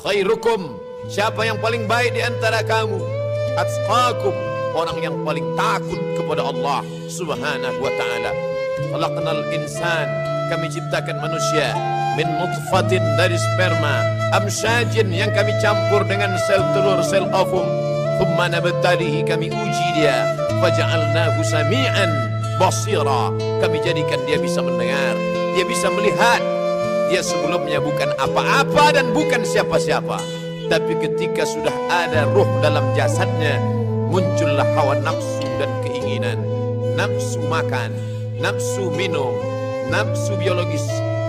khairukum, siapa yang paling baik di antara kamu? Atqakum, orang yang paling takut kepada Allah Subhanahu wa ta'ala. Khalaqnal insan, kami ciptakan manusia, min nutfatin, dari sperma, amsyajin, yang kami campur dengan sel telur, sel ovum, thumma nabtalihi, kami uji dia, faja'alnahu sami'an basira, kami jadikan dia bisa mendengar, dia bisa melihat. Dia sebelumnya bukan apa-apa dan bukan siapa-siapa, tapi ketika sudah ada ruh dalam jasadnya, muncullah hawa nafsu dan keinginan, nafsu makan, nafsu minum, nafsu biologis,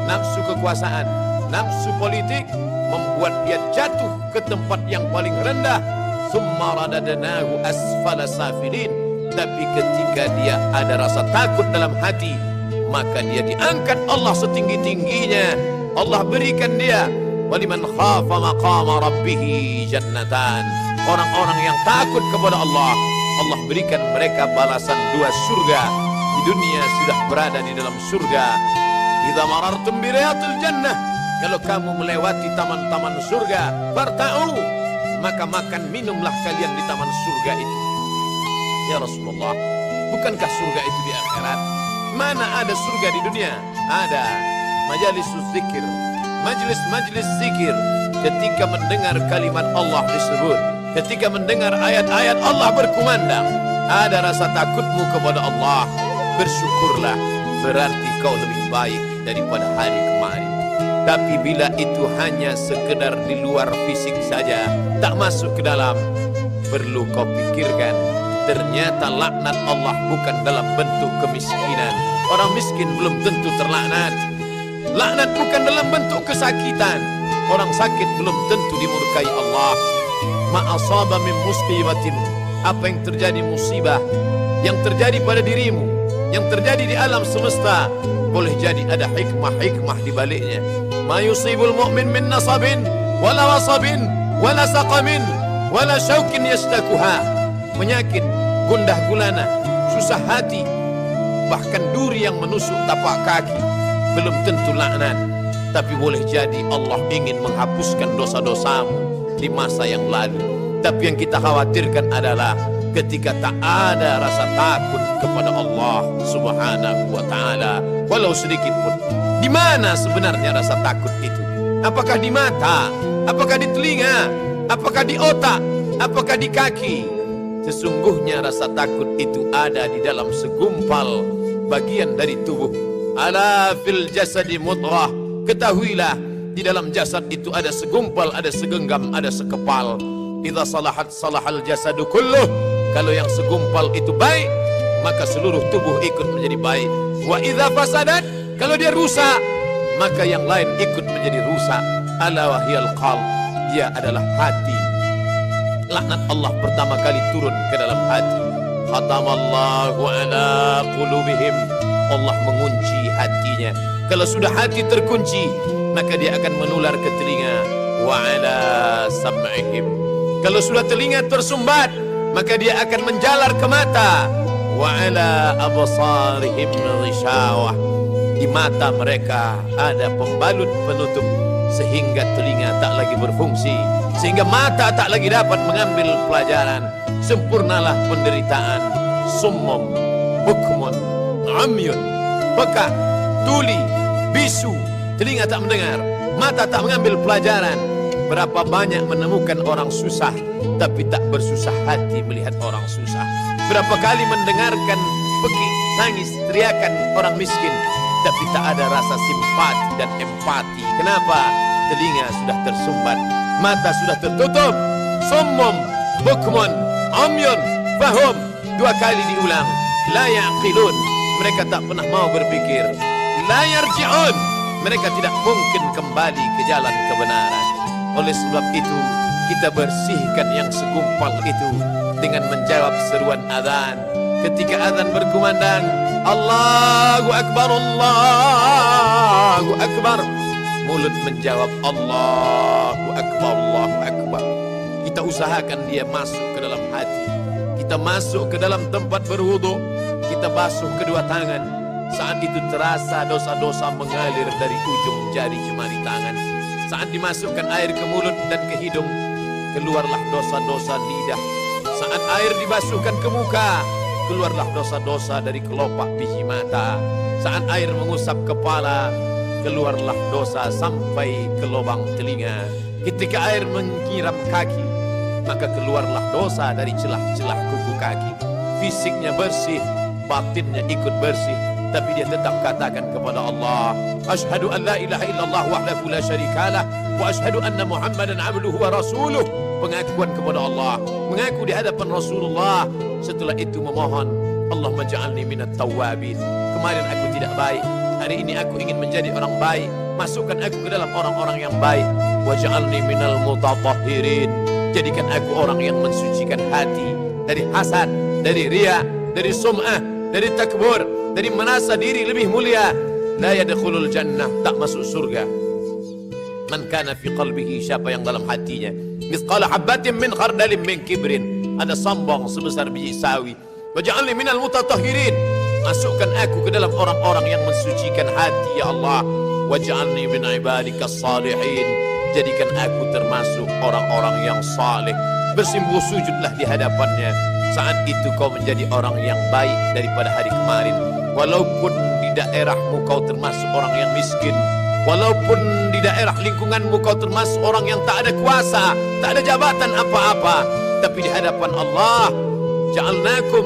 nafsu kekuasaan, nafsu politik, membuat dia jatuh ke tempat yang paling rendah. Summa radadnahu asfala safilin, tapi ketika dia ada rasa takut dalam hati, maka dia diangkat Allah setinggi-tingginya. Allah berikan dia, waliman khafa maqama rabbih jannatan, orang-orang yang takut kepada Allah, Allah berikan mereka balasan 2 surga. Di dunia sudah berada di dalam surga. Idza marartum bi riyadil jannah, kalau kamu melewati taman-taman surga, farta'u, maka makan minumlah kalian di taman surga itu. Ya Rasulullah, bukankah surga itu di akhirat? Mana ada surga di dunia? Ada. Majalis zikir, majlis-majlis zikir, ketika mendengar kalimat Allah disebut, ketika mendengar ayat-ayat Allah berkumandang, ada rasa takutmu kepada Allah, bersyukurlah, berarti kau lebih baik daripada hari kemarin. Tapi bila itu hanya sekedar di luar fisik saja, tak masuk ke dalam, perlu kau pikirkan, ternyata laknat Allah bukan dalam bentuk kemiskinan. Orang miskin belum tentu terlaknat. Laknat bukan dalam bentuk kesakitan. Orang sakit belum tentu dimurkai Allah. Ma asaba min musibatin, apa yang terjadi musibah, yang terjadi pada dirimu, yang terjadi di alam semesta, boleh jadi ada hikmah-hikmah di baliknya. Ma yusibul mu'min min nasabin wala wasabin wala saqamin wala syaukin yastakuha, penyakit, gundah gulana, susah hati, bahkan duri yang menusuk tapak kaki, belum tentu laknat. Tapi boleh jadi Allah ingin menghapuskan dosa-dosamu di masa yang lalu. Tapi yang kita khawatirkan adalah ketika tak ada rasa takut kepada Allah Subhanahu wa ta'ala, walau sedikit pun. Di mana sebenarnya rasa takut itu? Apakah di mata? Apakah di telinga? Apakah di otak? Apakah di kaki? Sesungguhnya rasa takut itu ada di dalam segumpal bagian dari tubuh. Ala fil jasadi mudghah, ketahuilah di dalam jasad itu ada segumpal, ada segenggam, ada sekepal. Idza salahat salahal jasadu kulluh, kalau yang segumpal itu baik, maka seluruh tubuh ikut menjadi baik. Wa idza fasadat, kalau dia rusak, maka yang lain ikut menjadi rusak. Ala wahyal qalb, dia adalah hati. Laknat Allah pertama kali turun ke dalam hati. Khatamallahu ala qulubihim, Allah mengunci hatinya. Kalau sudah hati terkunci, maka dia akan menular ke telinga. Wa ala sam'ihim, kalau sudah telinga tersumbat, maka dia akan menjalar ke mata. Wa ala absarihim ghishawah, di mata mereka ada pembalut penutup, sehingga telinga tak lagi berfungsi, sehingga mata tak lagi dapat mengambil pelajaran. Sempurnalah penderitaan. Summum bukmun amyun, peka, tuli, bisu, telinga tak mendengar, mata tak mengambil pelajaran. Berapa banyak menemukan orang susah, tapi tak bersusah hati melihat orang susah. Berapa kali mendengarkan pekik, tangis, teriakan orang miskin, tapi tak ada rasa simpati dan empati. Kenapa? Telinga sudah tersumbat, mata sudah tertutup. Summum bukmun amyun fahum, 2 kali diulang. La ya'qilun, mereka tak pernah mau berpikir. La yarji'un, mereka tidak mungkin kembali ke jalan kebenaran. Oleh sebab itu, kita bersihkan yang segumpal itu dengan menjawab seruan azan. Ketika azan berkumandang, Allahu Akbar, Allahu Akbar, mulut menjawab Allahu Akbar, Allahu Akbar. Kita usahakan dia masuk ke dalam hati. Kita masuk ke dalam tempat berwudu, kita basuh kedua tangan. Saat itu terasa dosa-dosa mengalir dari ujung jari jemari tangan. Saat dimasukkan air ke mulut dan ke hidung, keluarlah dosa-dosa lidah. Saat air dibasuhkan ke muka, keluarlah dosa-dosa dari kelopak biji mata. Saat air mengusap kepala, keluarlah dosa sampai ke lubang telinga. Ketika air menyiram kaki, maka keluarlah dosa dari celah-celah kuku kaki. Fisiknya bersih, batinnya ikut bersih, tapi dia tetap katakan kepada Allah, asyhadu an la ilaha illallah wahdahu la syarikalah wa asyhadu anna Muhammadan abduhu wa rasuluh. Pengakuan kepada Allah, mengaku di hadapan Rasulullah. Setelah itu memohon, Allahumma ja'alni minat tawwabin. Kemarin aku tidak baik, hari ini aku ingin menjadi orang baik. Masukkan aku ke dalam orang-orang yang baik. Waj'alni minal mutatahhirin. Jadikan aku orang yang mensucikan hati dari hasad, dari riya, dari sum'ah, dari takbur, dari merasa diri lebih mulia. La yadkhulul jannah, tak masuk surga. Man kana fi qalbihi, siapa yang dalam hatinya mithqala habatin min khardalin min kibrin, ada sombong sebesar biji sawi. Waj'alni minal mutatahhirin. Masukkan aku ke dalam orang-orang yang mensucikan hati, ya Allah. Waj'alni min ibadikas salihin. Jadikan aku termasuk orang-orang yang saleh. Bersimpuh sujudlah di hadapannya. Saat itu kau menjadi orang yang baik daripada hari kemarin. Walaupun di daerahmu kau termasuk orang yang miskin, walaupun di daerah lingkunganmu kau termasuk orang yang tak ada kuasa, tak ada jabatan apa-apa, tapi di hadapan Allah, ja'alnakum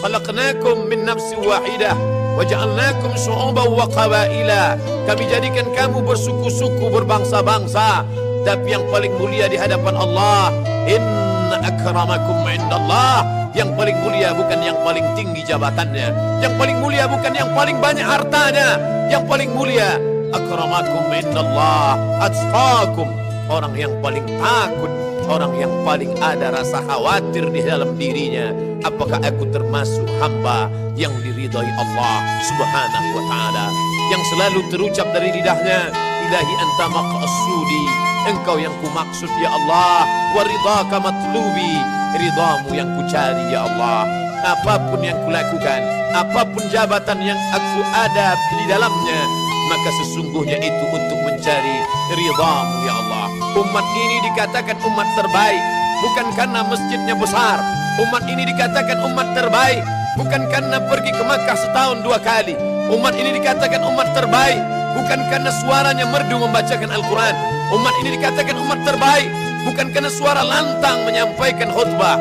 khalaqnakum min nafsin wahidah wa ja'alnakum syu'uban wa qabaila. Kami jadikan kamu bersuku-suku, berbangsa-bangsa, tapi yang paling mulia di hadapan Allah, inna akramakum indallah. Yang paling mulia bukan yang paling tinggi jabatannya, yang paling mulia bukan yang paling banyak hartanya, yang paling mulia akramakum indallah atqakum. Orang yang paling takut, orang yang paling ada rasa khawatir di dalam dirinya. Apakah aku termasuk hamba yang diridhai Allah subhanahu wa ta'ala, yang selalu terucap dari lidahnya, ilahi anta maqsudi, engkau yang kumaksud ya Allah, wa ridhaka matlubi, ridhamu yang kucari ya Allah. Apapun yang kulakukan, apapun jabatan yang aku ada di dalamnya, maka sesungguhnya itu untuk mencari ridhamu ya Allah. Umat ini dikatakan umat terbaik bukan karena masjidnya besar. Umat ini dikatakan umat terbaik bukan karena pergi ke Makkah setahun 2 kali. Umat ini dikatakan umat terbaik bukan karena suaranya merdu membacakan Al-Quran. Umat ini dikatakan umat terbaik bukan karena suara lantang menyampaikan khutbah.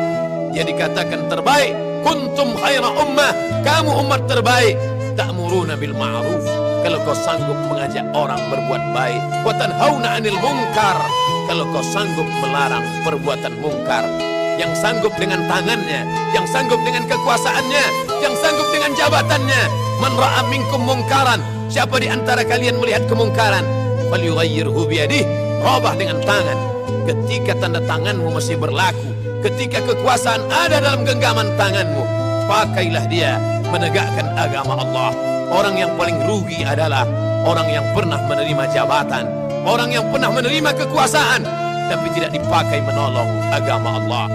Dia dikatakan terbaik, kuntum khaira ummah, kamu umat terbaik, ta'muruna bil ma'ruf, kalau kau sanggup mengajak orang berbuat baik, wa tanhauna 'anil munkar, kalau kau sanggup melarang perbuatan mungkar. Yang sanggup dengan tangannya, yang sanggup dengan kekuasaannya, yang sanggup dengan jabatannya. Man ra'a minkum mungkaran, siapa di antara kalian melihat kemungkaran, falyughayyirhu biyadihi, rubah dengan tangan. Ketika tanda tanganmu masih berlaku, ketika kekuasaan ada dalam genggaman tanganmu, pakailah dia menegakkan agama Allah. Orang yang paling rugi adalah orang yang pernah menerima jabatan, orang yang pernah menerima kekuasaan, tapi tidak dipakai menolong agama Allah.